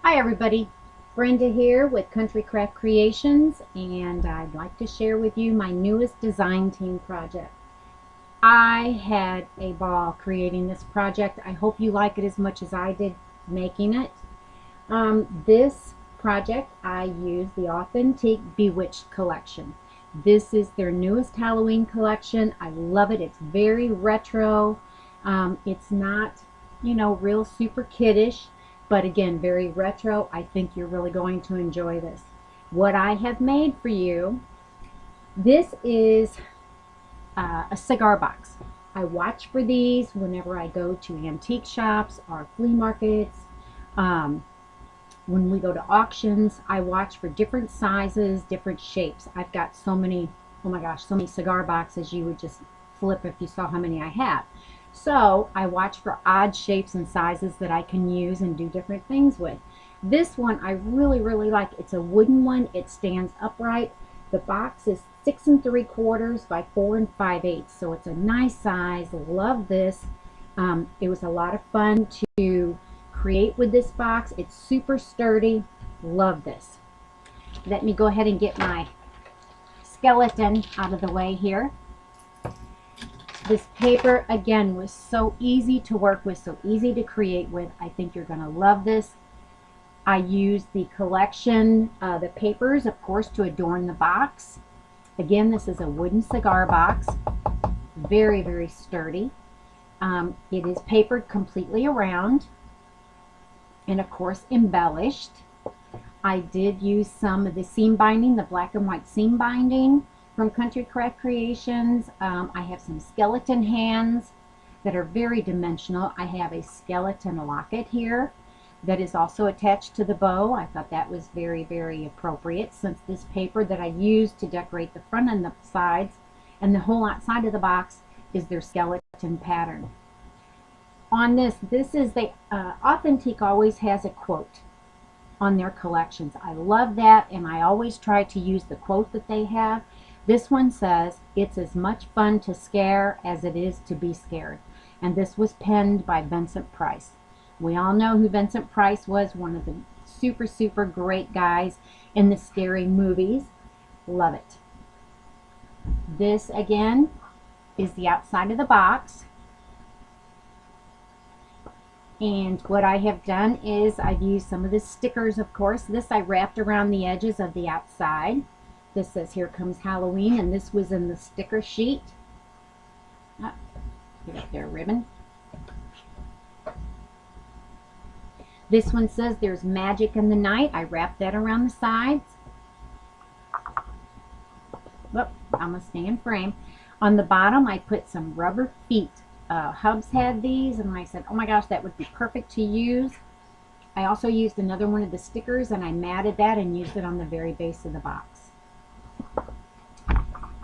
Hi everybody, Brenda here with Country Craft Creations, and I'd like to share with you my newest design team project. I had a ball creating this project. I hope you like it as much as I did making it. This project I used the Authentic Bewitched collection. This is their newest Halloween collection. I love it. It's very retro. It's not, real super kiddish, but again, very retro. I think you're really going to enjoy this. What I have made for you, this is a cigar box. I watch for these whenever I go to antique shops or flea markets. When we go to auctions, I watch for different sizes, different shapes. I've got so many, oh my gosh, so many cigar boxes you would just flip if you saw how many I have. So I watch for odd shapes and sizes that I can use and do different things with. This one I really like. It's a wooden one. It stands upright. The box is 6 3/4 by 4 5/8, so it's a nice size. Love this. It was a lot of fun to create with this box. It's super sturdy. Love this. Let me go ahead and get my skeleton out of the way here. This paper, again, was so easy to work with, so easy to create with. I think you're going to love this. I used the collection, the papers, of course, to adorn the box. Again, this is a wooden cigar box. Very sturdy. It is papered completely around and, of course, embellished. I did use some of the seam binding, the black and white seam binding from Country Craft Creations. I have some skeleton hands that are very dimensional. I have a skeleton locket here that is also attached to the bow. I thought that was very appropriate, since this paper that I used to decorate the front and the sides and the whole outside of the box is their skeleton pattern. On this is the Authentic always has a quote on their collections. I love that, and I always try to use the quote that they have. This one says, "It's as much fun to scare as it is to be scared." And this was penned by Vincent Price. We all know who Vincent Price was, one of the super great guys in the scary movies. Love it. This, again, is the outside of the box. And what I have done is I've used some of the stickers, of course. This I wrapped around the edges of the outside. This says, "Here Comes Halloween," and this was in the sticker sheet. Oh, get up there, ribbon. This one says, "There's magic in the night." I wrapped that around the sides. Whoop, I'm going to stay in frame. On the bottom, I put some rubber feet. Hubs had these, and I said, oh my gosh, that would be perfect to use. I also used another one of the stickers, and I matted that and used it on the very base of the box.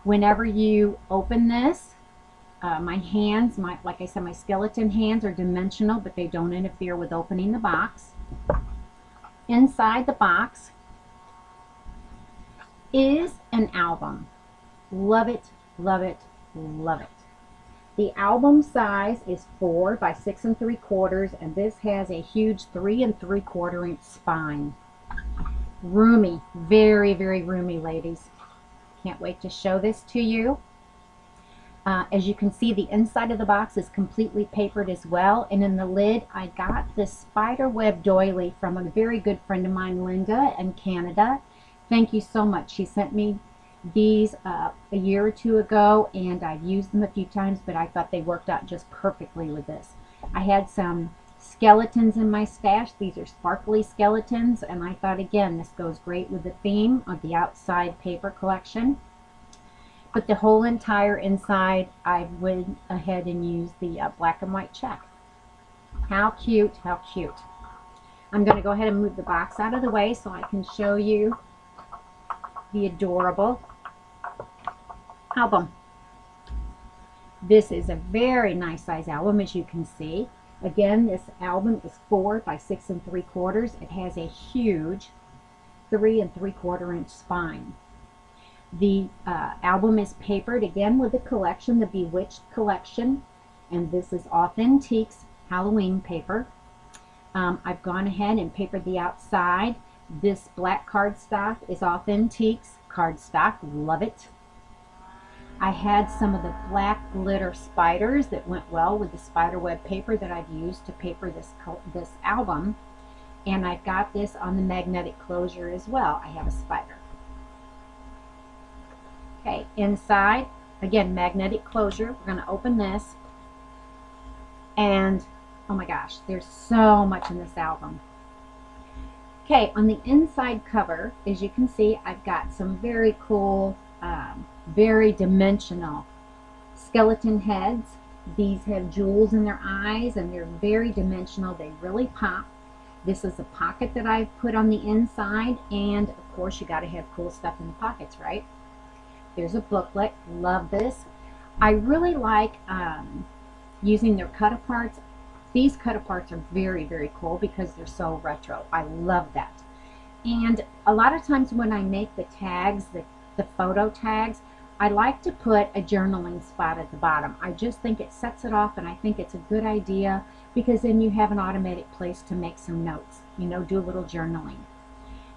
Whenever you open this, my hands, like I said, my skeleton hands are dimensional, but they don't interfere with opening the box. Inside the box is an album. Love it, love it, love it. The album size is 4 by 6 3/4, and this has a huge 3 3/4 inch spine. Roomy, very roomy, ladies. Can't wait to show this to you. As you can see, the inside of the box is completely papered as well, and in the lid I got this spider web doily from a very good friend of mine, Linda, in Canada. Thank you so much. She sent me these a year or two ago, and I've used them a few times, but I thought they worked out just perfectly with this. I had some skeletons in my stash. These are sparkly skeletons, and I thought, again, this goes great with the theme of the outside paper collection. But the whole entire inside, I went ahead and used the black and white check. How cute, how cute. I'm going to go ahead and move the box out of the way so I can show you the adorable album. This is a very nice size album, as you can see. Again, this album is 4 by 6 3/4. It has a huge 3 3/4 inch spine. The album is papered again with the collection, the Bewitched collection, and this is Authentic's Halloween paper. I've gone ahead and papered the outside. This black cardstock is Authentiques cardstock. Love it. I had some of the black glitter spiders that went well with the spiderweb paper that I've used to paper this album. And I've got this on the magnetic closure as well. I have a spider. Okay, inside, again, magnetic closure. We're going to open this. And, oh my gosh, there's so much in this album. Okay, on the inside cover, as you can see, I've got some very cool, very dimensional skeleton heads. These have jewels in their eyes, and they're very dimensional. They really pop. This is a pocket that I've put on the inside, and of course you got to have cool stuff in the pockets, right? There's a booklet. Love this. I really like using their cut-aparts. These cut-aparts are very, very cool because they're so retro. I love that. And a lot of times when I make the tags, the photo tags, I like to put a journaling spot at the bottom. I just think it sets it off, and I think it's a good idea because then you have an automatic place to make some notes, you know, do a little journaling.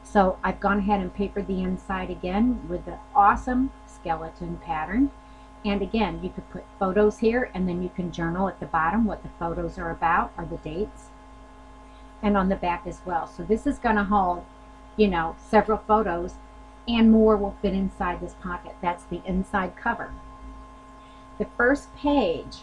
So I've gone ahead and papered the inside again with the awesome skeleton pattern. And again, you could put photos here, and then you can journal at the bottom what the photos are about or the dates. And on the back as well. So this is going to hold, you know, several photos, and more will fit inside this pocket. That's the inside cover. The first page.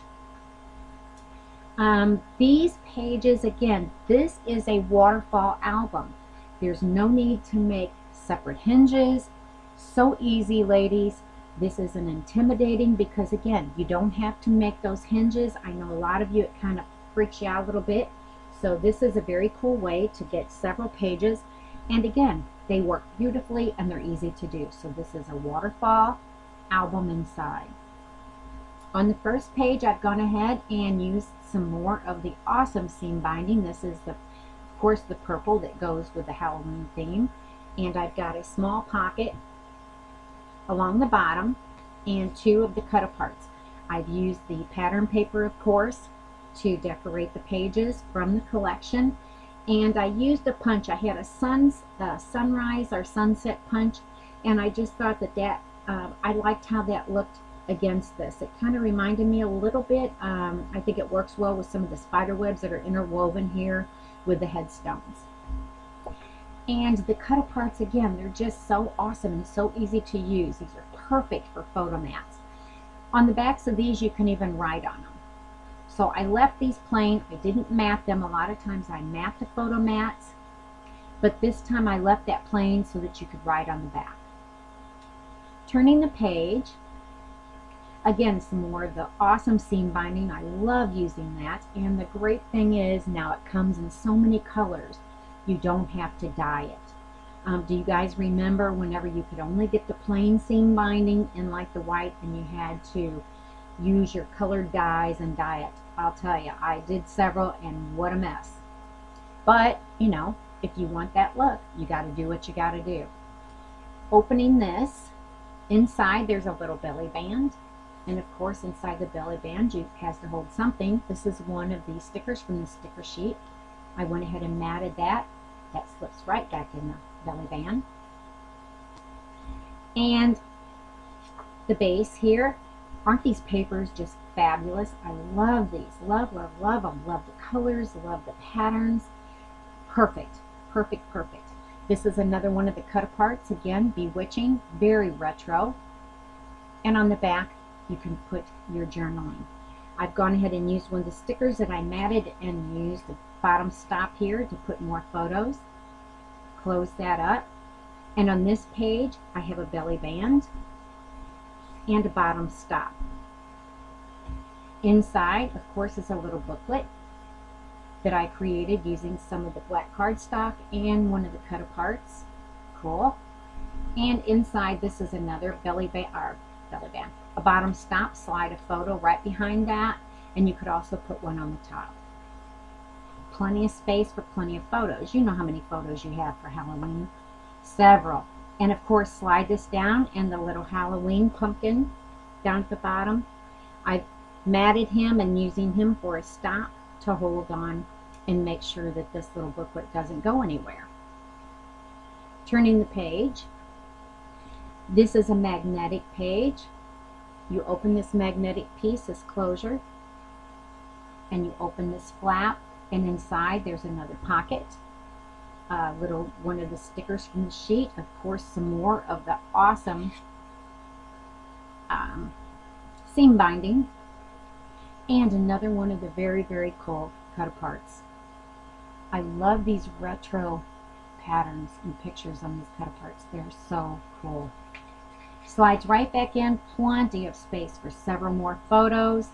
These pages, again, this is a waterfall album. There's no need to make separate hinges. So easy, ladies. This isn't intimidating because, again, you don't have to make those hinges. I know a lot of you, it kind of freaks you out a little bit. So this is a very cool way to get several pages. And again, they work beautifully and they're easy to do. So this is a waterfall album inside. On the first page, I've gone ahead and used some more of the awesome seam binding. This is, of course, the purple that goes with the Halloween theme. And I've got a small pocket along the bottom and two of the cut-aparts. I've used the pattern paper, of course, to decorate the pages from the collection. And I used a punch. I had a sunrise or sunset punch, and I just thought that I liked how that looked against this. It kind of reminded me a little bit. I think it works well with some of the spider webs that are interwoven here with the headstones. And the cut-aparts, again, they're just so awesome and so easy to use. These are perfect for photo mats. On the backs of these, you can even write on them. So I left these plain. I didn't mat them. A lot of times I mat the photo mats, but this time I left that plain so that you could write on the back. Turning the page, again, some more of the awesome seam binding. I love using that. And the great thing is now it comes in so many colors. You don't have to dye it. Do you guys remember whenever you could only get the plain seam binding in like the white and you had to use your colored dyes and dye it? I'll tell you, I did several and what a mess. But, you know, if you want that look, you got to do what you got to do. Opening this, inside there's a little belly band. And of course, inside the belly band, it has to hold something. This is one of the stickers from the sticker sheet. I went ahead and matted that. That slips right back in the belly band. And the base here, aren't these papers just fabulous? I love these. Love, love, love them. Love the colors, love the patterns. Perfect, perfect, perfect. This is another one of the cut-aparts. Again, Bewitching, very retro. And on the back, you can put your journaling. I've gone ahead and used one of the stickers that I matted and used the bottom stop here to put more photos. Close that up. And on this page, I have a belly band and a bottom stop. Inside, of course, is a little booklet that I created using some of the black cardstock and one of the cut-aparts. Cool. And inside, this is another belly band, a bottom stop, slide a photo right behind that, and you could also put one on the top. Plenty of space for plenty of photos. You know how many photos you have for Halloween. Several. And of course, slide this down and the little Halloween pumpkin down at the bottom. I've matted him and using him for a stop to hold on and make sure that this little booklet doesn't go anywhere. Turning the page. This is a magnetic page. You open this magnetic piece, this closure, and you open this flap, and inside there's another pocket. Little one of the stickers from the sheet. Of course, some more of the awesome seam binding, and another one of the very, very cool cut-aparts. I love these retro patterns and pictures on these cut-aparts. They're so cool. Slides right back in, plenty of space for several more photos.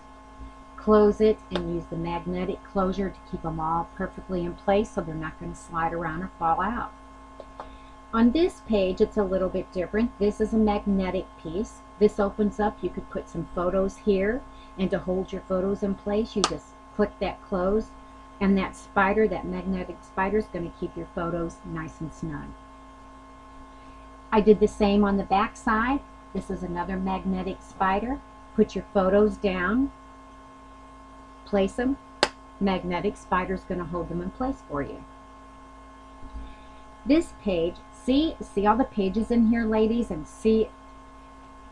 Close it and use the magnetic closure to keep them all perfectly in place so they're not going to slide around or fall out. On this page, it's a little bit different. This is a magnetic piece. This opens up. You could put some photos here, and to hold your photos in place, you just click that close, and that spider, that magnetic spider, is going to keep your photos nice and snug. I did the same on the back side. This is another magnetic spider. Put your photos down, place them. Magnetic spider is going to hold them in place for you. This page, see all the pages in here, ladies, and see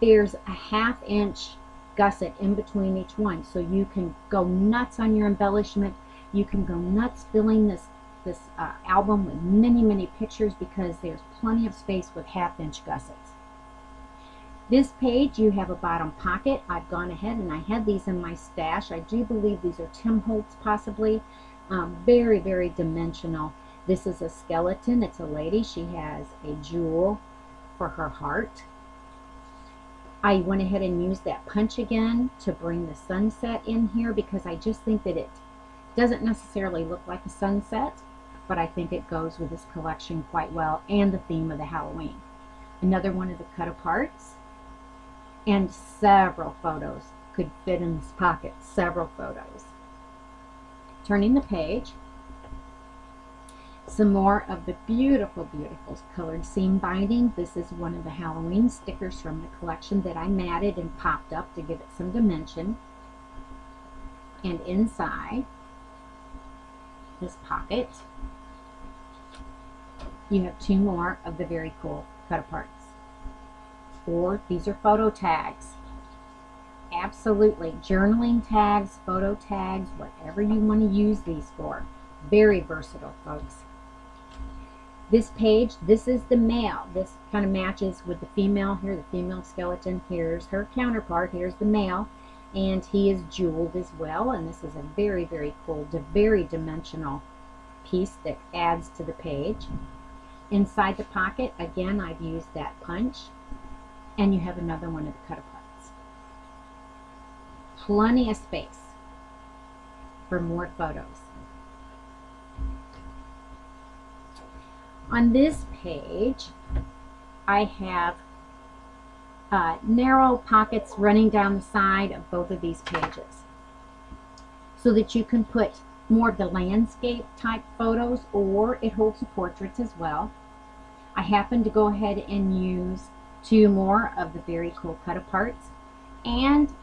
there's a 1/2 inch gusset in between each one, so you can go nuts on your embellishment. You can go nuts filling this album with many, many pictures, because there's plenty of space with 1/2 inch gussets. This page, you have a bottom pocket. I've gone ahead and I had these in my stash. I do believe these are Tim Holtz, possibly. Very, very dimensional. This is a skeleton. It's a lady. She has a jewel for her heart. I went ahead and used that punch again to bring the sunset in here, because I just think that it doesn't necessarily look like a sunset, but I think it goes with this collection quite well, and the theme of the Halloween. Another one of the cut-aparts, and several photos could fit in this pocket. Several photos. Turning the page. Some more of the beautiful, beautiful colored seam binding. This is one of the Halloween stickers from the collection that I matted and popped up to give it some dimension. And inside this pocket, you have 2 more of the very cool cut-aparts. Or these are photo tags. Absolutely. Journaling tags, photo tags, whatever you want to use these for. Very versatile, folks. This page, this is the male. This kind of matches with the female here, the female skeleton. Here's her counterpart. Here's the male. And he is jeweled as well. And this is a very, very cool, very dimensional piece that adds to the page. Inside the pocket, again, I've used that punch. And you have another one of the cut-aparts. Plenty of space for more photos. On this page, I have narrow pockets running down the side of both of these pages, so that you can put more of the landscape type photos, or it holds the portraits as well. I happened to go ahead and use 2 more of the very cool cut-aparts, and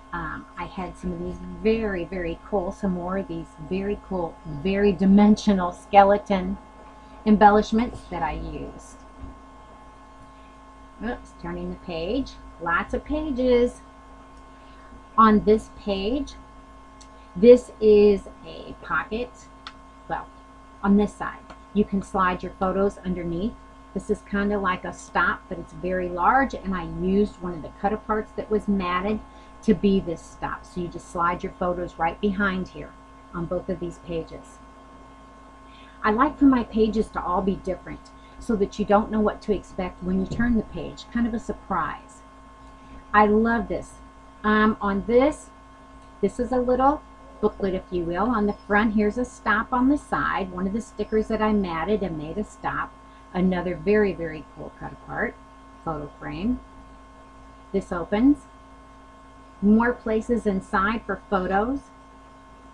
I had some of these very, very cool, some more of these very cool, very dimensional skeleton embellishments that I used. Oops, turning the page. Lots of pages. On this page, this is a pocket. Well, on this side, you can slide your photos underneath. This is kind of like a stop, but it's very large, and I used one of the cut-aparts that was matted to be this stop. So you just slide your photos right behind here on both of these pages. I like for my pages to all be different, so that you don't know what to expect when you turn the page. Kind of a surprise. I love this. On this is a little booklet, if you will. On the front, here's a stop on the side. One of the stickers that I matted and made a stop. Another very, very cool cut-apart photo frame. This opens. More places inside for photos.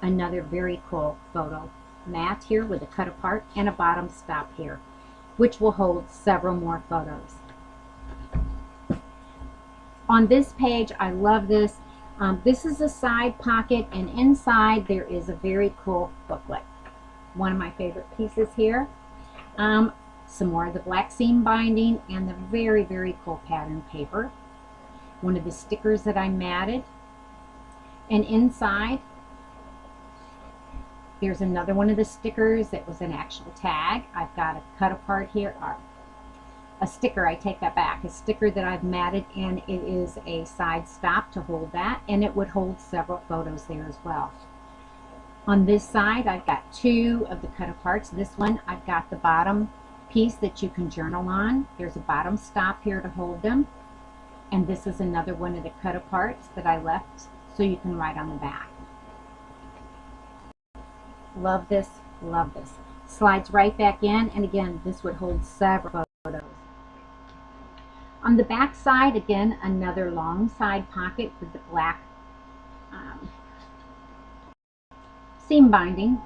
Another very cool photo mat here with a cut-apart and a bottom stop here, which will hold several more photos. On this page, I love this. This is a side pocket, and inside there is a very cool booklet. one of my favorite pieces here. Some more of the black seam binding and the very, very cool pattern paper. One of the stickers that I matted. And inside, there's another one of the stickers that was an actual tag. I've got a cut apart here, or a sticker, I take that back, a sticker that I've matted, and it is a side stop to hold that, and it would hold several photos there as well. On this side, I've got two of the cut aparts. This one, I've got the bottom piece that you can journal on. There's a bottom stop here to hold them. And this is another one of the cut aparts that I left so you can write on the back. Love this, love this. Slides right back in, and again, this would hold several photos. On the back side, again, another long side pocket with the black seam binding.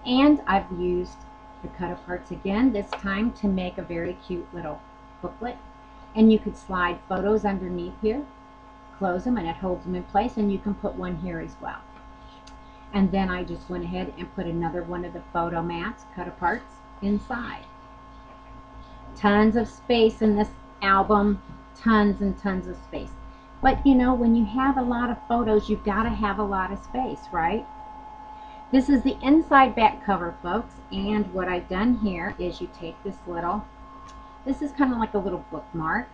And I've used the cut aparts again, this time to make a very cute little booklet. And you could slide photos underneath here, close them, and it holds them in place, and you can put one here as well. And then I just went ahead and put another one of the photo mats, cut aparts, inside. Tons of space in this album, tons and tons of space. But you know, when you have a lot of photos, you've got to have a lot of space, right? This is the inside back cover, folks, and what I've done here is you take this little, this is kind of like a little bookmark,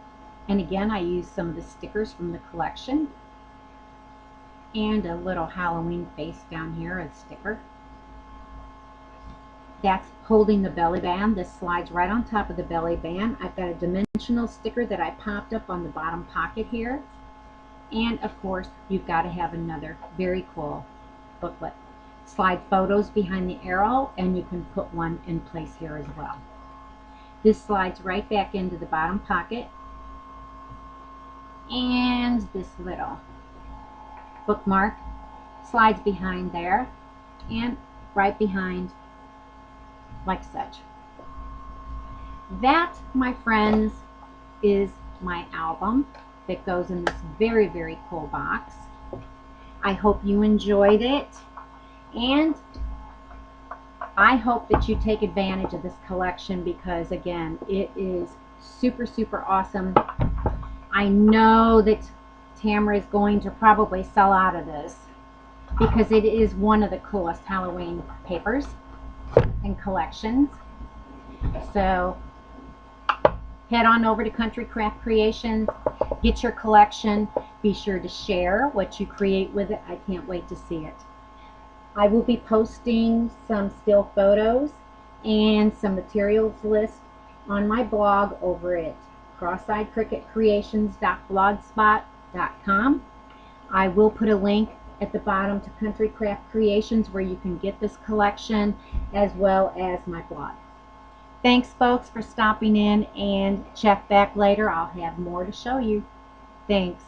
and again I use some of the stickers from the collection, and a little Halloween face down here, a sticker. That's holding the belly band. This slides right on top of the belly band. I've got a dimensional sticker that I popped up on the bottom pocket here, and of course you've got to have another very cool booklet. Slide photos behind the arrow, and you can put one in place here as well. This slides right back into the bottom pocket, and this little bookmark slides behind there and right behind like such. That, my friends, is my album that goes in this very, very cool box. I hope you enjoyed it, and I hope that you take advantage of this collection because, again, it is super, super awesome. I know that Tamara is going to probably sell out of this because it is one of the coolest Halloween papers and collections. So head on over to Country Craft Creations, get your collection. Be sure to share what you create with it. I can't wait to see it. I will be posting some still photos and some materials list on my blog over at cross-eyed-cricket-creations.blogspot.com. I will put a link at the bottom to Country Craft Creations where you can get this collection as well as my blog. Thanks, folks, for stopping in, and check back later. I'll have more to show you. Thanks.